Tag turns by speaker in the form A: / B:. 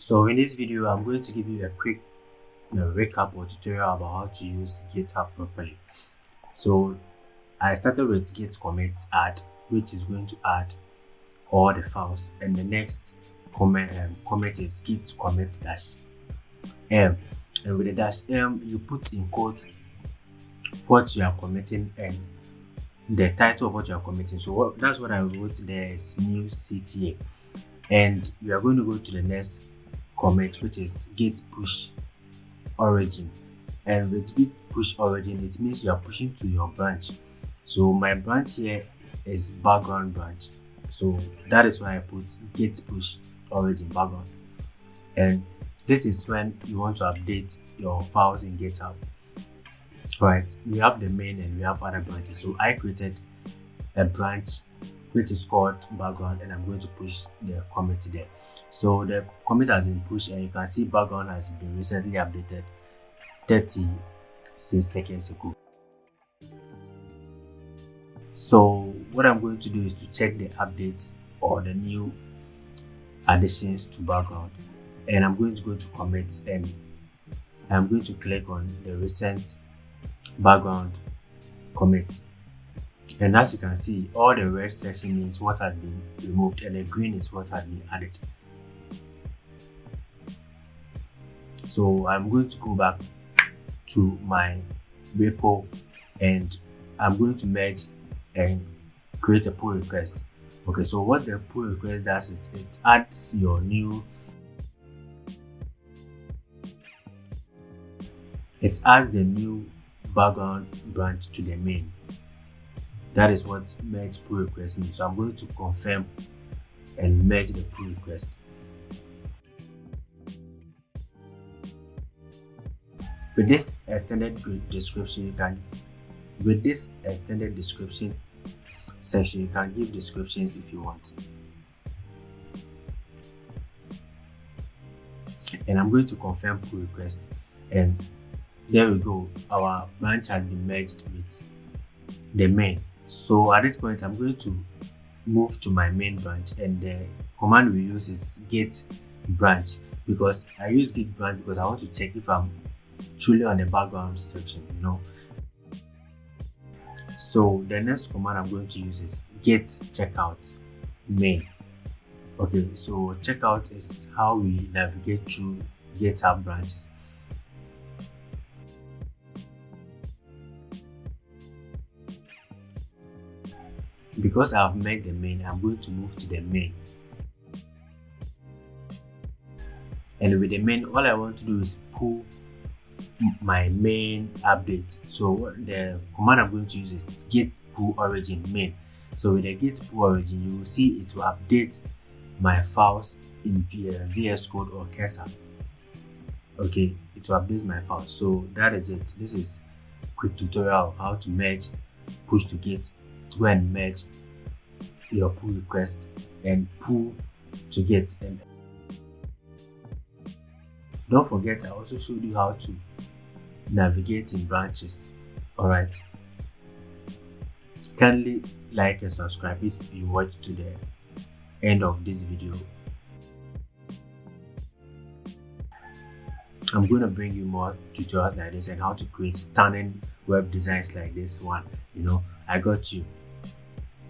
A: So in this video, I'm going to give you a quick recap or tutorial about how to use GitHub properly. So I started with git commit add, which is going to add all the files, and the next comment is git commit dash m, and with the dash m you put in quotes what you are committing and the title of what you are committing. So that's what I wrote there is new CTA, and we are going to go to the next commit, which is git push origin. And with git push origin, it means you are pushing to your branch. So my branch here is background branch, so that is why I put git push origin background. And this is when you want to update your files in GitHub. Right, we have the main and we have other branches. So I created a branch which is called background, and I'm going to push the commit there. So the commit has been pushed, and you can see background has been recently updated 36 seconds ago. So what I'm going to do is to check the updates or the new additions to background, and I'm going to go to commit, and I'm going to click on the recent background commit. And as you can see, all the red section is what has been removed and the green is what has been added. So I'm going to go back to my repo, and I'm going to merge and create a pull request. Okay, so what the pull request does is it adds your new, it adds the new background branch to the main. That is what merge pull request means. So I'm going to confirm and merge the pull request. With this extended description, with this extended description section, you can give descriptions if you want. And I'm going to confirm pull request, and there we go. Our branch has been merged with the main. So at this point, I'm going to move to my main branch, and the command we use is git branch, because I use git branch because I want to check if I'm truly on the background section, So the next command I'm going to use is git checkout main. Okay, so checkout is how we navigate through GitHub branches. Because I've made the main, I'm going to move to the main. And with the main, all I want to do is pull my main update. So the command I'm going to use is git pull origin main. So with the git pull origin, you will see it will update my files in VS Code or Cursor. Okay, it will update my files. So that is it. This is a quick tutorial of how to merge, push to git, go and merge your pull request and pull to git. And don't forget, I also showed you how to navigate in branches. Alright, kindly like and subscribe if you watched to the end of this video. I'm going to bring you more tutorials like this and how to create stunning web designs like this one. I got you.